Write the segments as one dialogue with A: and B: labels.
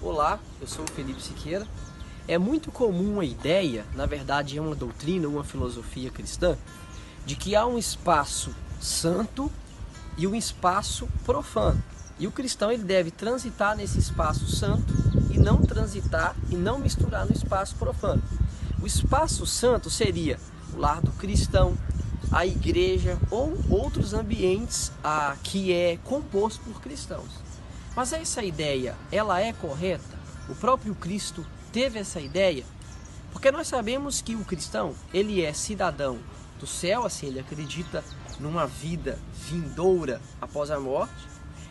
A: Olá, eu sou o Felipe Siqueira. É muito comum a ideia, na verdade é uma doutrina, uma filosofia cristã, de que há um espaço santo e um espaço profano. E o cristão ele deve transitar nesse espaço santo e não transitar e não misturar no espaço profano. O espaço santo seria o lar do cristão, a igreja ou outros ambientes que é composto por cristãos. Mas essa ideia, ela é correta? O próprio Cristo teve essa ideia? Porque nós sabemos que o cristão, ele é cidadão do céu, assim, ele acredita numa vida vindoura após a morte.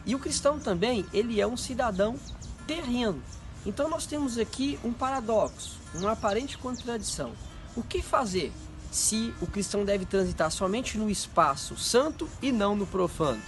A: E o cristão também, ele é um cidadão terreno. Então nós temos aqui um paradoxo, uma aparente contradição. O que fazer se o cristão deve transitar somente no espaço santo e não no profano?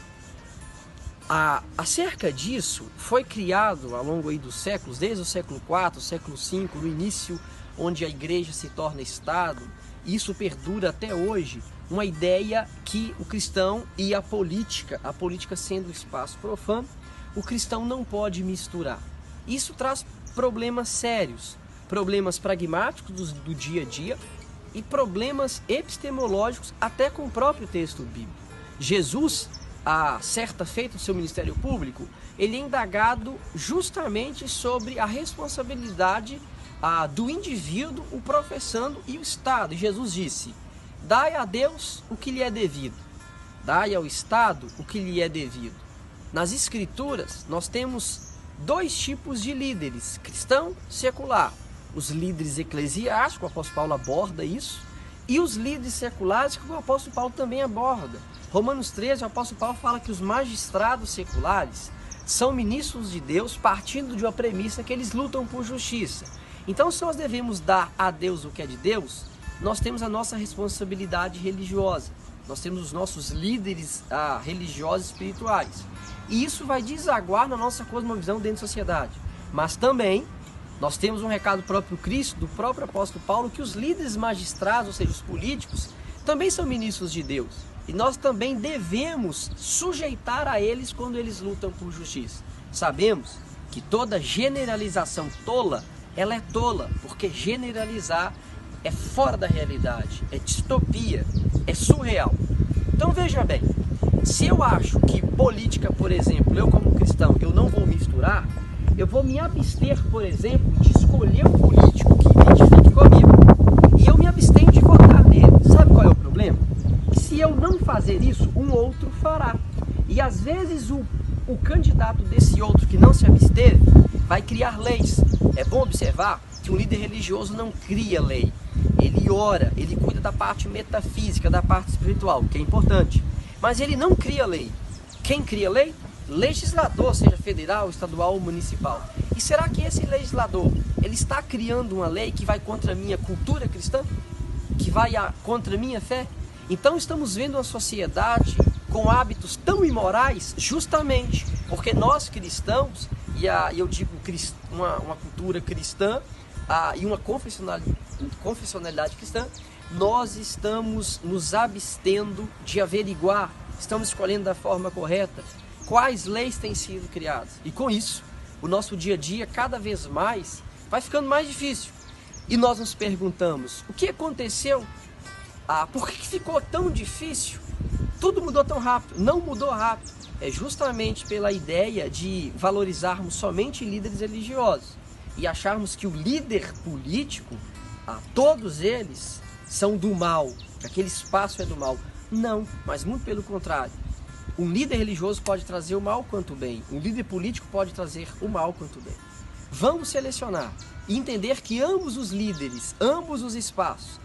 A: Acerca disso, foi criado ao longo aí dos séculos, desde o século IV, século V, no início, onde a igreja se torna Estado, e isso perdura até hoje, uma ideia que o cristão e a política sendo o espaço profano, o cristão não pode misturar. Isso traz problemas sérios, problemas pragmáticos do dia a dia e problemas epistemológicos até com o próprio texto bíblico. Jesus, a certa feita do seu ministério público, ele é indagado justamente sobre a responsabilidade do indivíduo, o professando e o Estado. E Jesus disse: dai a Deus o que lhe é devido, dai ao Estado o que lhe é devido. Nas Escrituras, nós temos dois tipos de líderes, cristão e secular. Os líderes eclesiásticos, o apóstolo Paulo aborda isso, e os líderes seculares, que o apóstolo Paulo também aborda. Romanos 13, o apóstolo Paulo fala que os magistrados seculares são ministros de Deus partindo de uma premissa que eles lutam por justiça. Então, se nós devemos dar a Deus o que é de Deus, nós temos a nossa responsabilidade religiosa. Nós temos os nossos líderes religiosos e espirituais. E isso vai desaguar na nossa cosmovisão dentro da sociedade. Mas também nós temos um recado próprio Cristo, do próprio apóstolo Paulo, que os líderes magistrados, ou seja, os políticos, também são ministros de Deus. E nós também devemos sujeitar a eles quando eles lutam por justiça. Sabemos que toda generalização tola, ela é tola, porque generalizar é fora da realidade, é distopia, é surreal. Então veja bem, se eu acho que política, por exemplo, eu como cristão, eu não vou misturar, eu vou me abster, por exemplo, de escolher um político que identifique comigo. E eu me abstenho de votar nele. Sabe qual é o problema? Se eu não fazer isso, um outro fará. E às vezes o candidato desse outro que não se absteve vai criar leis. É bom observar que um líder religioso não cria lei. Ele ora, ele cuida da parte metafísica, da parte espiritual, que é importante. Mas ele não cria lei. Quem cria lei? Legislador, seja federal, estadual ou municipal. E será que esse legislador, ele está criando uma lei que vai contra a minha cultura cristã? Que vai contra a minha fé? Então estamos vendo uma sociedade com hábitos tão imorais justamente porque nós cristãos, e eu digo uma cultura cristã e uma confessionalidade cristã, nós estamos nos abstendo de averiguar, estamos escolhendo da forma correta quais leis têm sido criadas. E com isso, o nosso dia a dia cada vez mais vai ficando mais difícil. E nós nos perguntamos, o que aconteceu? Por que ficou tão difícil? Tudo mudou tão rápido. Não mudou rápido. É justamente pela ideia de valorizarmos somente líderes religiosos e acharmos que o líder político, todos eles são do mal, que aquele espaço é do mal. Não, mas muito pelo contrário. Um líder religioso pode trazer o mal quanto o bem. Um líder político pode trazer o mal quanto o bem. Vamos selecionar e entender que ambos os líderes, ambos os espaços,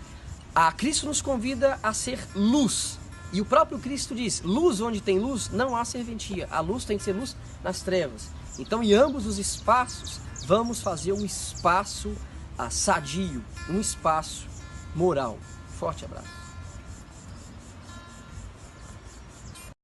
A: Cristo nos convida a ser luz. E o próprio Cristo diz, luz onde tem luz, não há serventia. A luz tem que ser luz nas trevas. Então, em ambos os espaços, vamos fazer um espaço sadio, um espaço moral. Forte abraço.